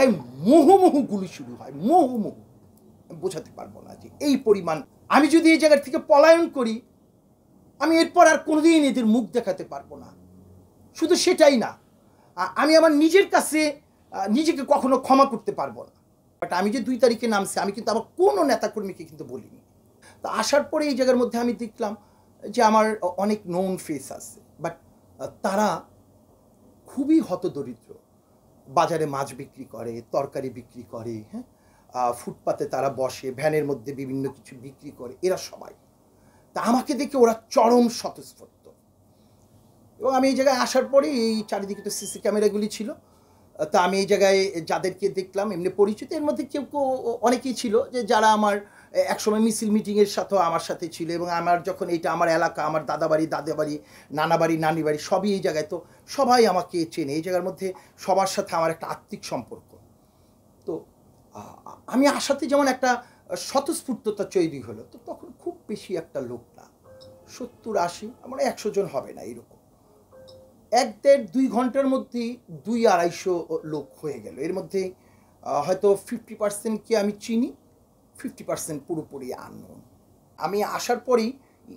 জায়গায় মুহুমুহু গুলি শুরু হয়, মুহুমুহু। বোঝাতে পারবো না যে এই পরিমাণ। আমি যদি এই জায়গা থেকে পলায়ন করি, আমি এরপর আর কোনোদিন এদের মুখ দেখাতে পারবো না। শুধু সেটাই না, আমি আমার নিজের কাছে নিজেকে কখনো ক্ষমা করতে পারবো না। বাট আমি যে 2 তারিখে নামছি, আমি কিন্তু আমার কোনো নেতাকর্মীকে কিন্তু বলিনি। তো আসার পরে এই জায়গার মধ্যে আমি দেখলাম যে আমার অনেক নোন ফেস আছে, বাট তারা খুবই হতদরিদ্র। বাজারে মাছ বিক্রি করে, তরকারি বিক্রি করে, হ্যাঁ, ফুটপাতে তারা বসে, ভ্যানের মধ্যে বিভিন্ন কিছু বিক্রি করে, এরা সবাই। তা আমাকে দেখে ওরা চরম স্বতঃস্ফূর্ত। এবং আমি এই জায়গায় আসার পরে এই চারিদিকে তো সিসি ক্যামেরাগুলি ছিল। তা আমি এই জায়গায় যাদেরকে দেখলাম এমনি পরিচিত, এর মধ্যে কেউ কেউ অনেকেই ছিল যে যারা আমার একসময় মিছিল মিটিংয়ের সাথেও আমার সাথে ছিল। এবং আমার যখন এইটা আমার এলাকা, আমার দাদাবাড়ি, নানাবাড়ি, নানি বাড়ি সবই এই জায়গায়, তো সবাই আমাকে চেনে। এই জায়গার মধ্যে সবার সাথে আমার একটা আত্মিক সম্পর্ক। তো আমি আসাতে যেমন একটা স্বতঃস্ফূর্ততা তৈরি হলো। তো তখন খুব বেশি একটা লোক না, 70-80, আমার 100 জন হবে না, এরকম 1-1.5-2 ঘন্টার মধ্যেই 200-250 লোক হয়ে গেল। এর মধ্যে হয়তো 50%কে আমি চিনি, 50% পুরোপুরি আননোন। আমি আসার পরেই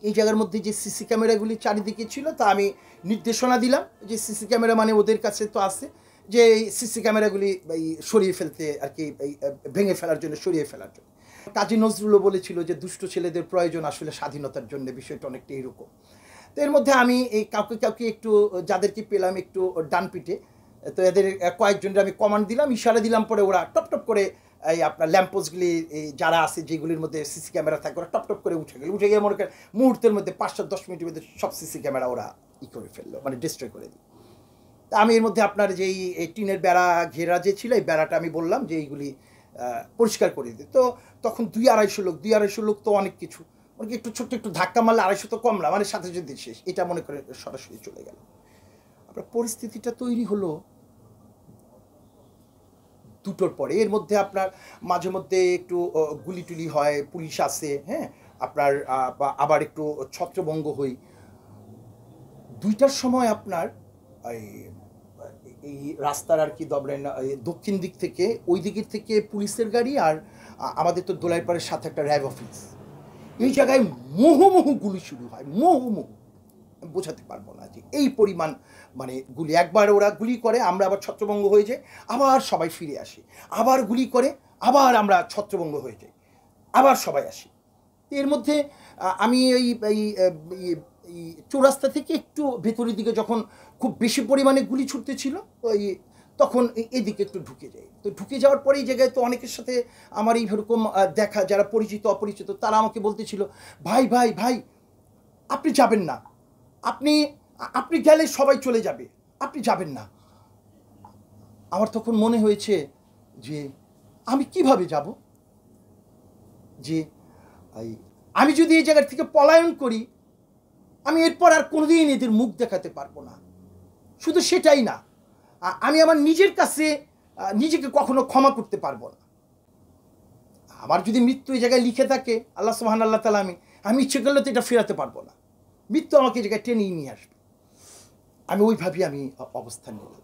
এই জায়গার মধ্যে যে সিসি ক্যামেরাগুলি চারিদিকে ছিল, তা আমি নির্দেশনা দিলাম যে সিসি ক্যামেরা মানে ওদের কাছে তো আছে, যে এই সিসি ক্যামেরাগুলি সরিয়ে ফেলতে আর কি, ভেঙে ফেলার জন্য, সরিয়ে ফেলার জন্য। কাজী নজরুলও বলেছিল যে দুষ্ট ছেলেদের প্রয়োজন আসলে স্বাধীনতার জন্য, বিষয়টা অনেকটা এরকম। তো এর মধ্যে আমি এই কাউকে একটু, যাদেরকে পেলাম একটু ডান পিঠে, তো এদের কয়েকজনের আমি কমান্ড দিলাম, ইশারা দিলাম, পরে ওরা টপ টপ করে এই আপনার ল্যাম্পপোস্টগুলি যারা আছে যেগুলির মধ্যে সিসি ক্যামেরা থাকে, ওরা টপ টপ করে উঠে গিয়ে মনে করেন মুহূর্তের মধ্যে 5-10 মিনিটের মধ্যে সব সিসি ক্যামেরা ওরা করে ফেললো, মানে ডিস্ট্রয় করে দিই। তা আমি এর মধ্যে আপনার যেই টিনের বেড়া ঘেরা যে ছিল, এই বেড়াটা আমি বললাম যে এইগুলি পরিষ্কার করে দিই। তো তখন 200-250 লোক তো অনেক কিছু, মানে একটু ছোট্ট একটু ধাক্কা মারলে 250 তো কম না, মানে সাথে যদি শেষ, এটা মনে করে সরাসরি চলে গেল। আপনার পরিস্থিতিটা তৈরি হলো 2টোর পরে। এর মধ্যে আপনার মাঝে মধ্যে একটু গুলি টুলি হয়, পুলিশ আসে, হ্যাঁ, আপনার আবার একটু ছত্রভঙ্গ হই। 2টার সময় আপনার এই রাস্তার আর কি ধরেন দক্ষিণ দিক থেকে, ওই দিকের থেকে পুলিশের গাড়ি, আর আমাদের তো দোলাইপাড়ের সাথে একটা র্যাব অফিস, এই জায়গায় মুহুমুহু গুলি শুরু হয়, মুহুমুহু। বোঝাতে পারবো না যে এই পরিমাণ, মানে গুলি। একবার ওরা গুলি করে, আমরা আবার ছত্রভঙ্গ হয়ে যাই, আবার সবাই ফিরে আসি, আবার গুলি করে, আবার আমরা ছত্রভঙ্গ হয়ে যাই, আবার সবাই আসি। এর মধ্যে আমি এই চৌরাস্তা থেকে একটু ভেতরের দিকে যখন খুব বেশি পরিমাণে গুলি ছুটতেছিল, তখন এদিকে একটু ঢুকে যাই। তো ঢুকে যাওয়ার পরে এই জায়গায় তো অনেকের সাথে আমার এইরকম দেখা, যারা পরিচিত অপরিচিত, তারা আমাকে বলতেছিল, ভাই ভাই ভাই আপনি যাবেন না, আপনি গেলে সবাই চলে যাবে, আপনি যাবেন না। আমার তখন মনে হয়েছে যে আমি কিভাবে যাব, যে আমি যদি এই জায়গা থেকে পলায়ন করি, আমি এরপর আর কোনোদিন এদের মুখ দেখাতে পারবো না। শুধু সেটাই না, আমি আমার নিজের কাছে নিজেকে কখনো ক্ষমা করতে পারবো না। আমার যদি মৃত্যু এই জায়গায় লিখে থাকে, আল্লাহ সুবহানাহু ওয়া তাআলা, আমি ইচ্ছে করলে তো এটা ফেরাতে পারবো না। মৃত্যু আমাকে এই জায়গায় টেনেই নিয়ে আসবে। আমি ওইভাবেই অবস্থান নিলাম।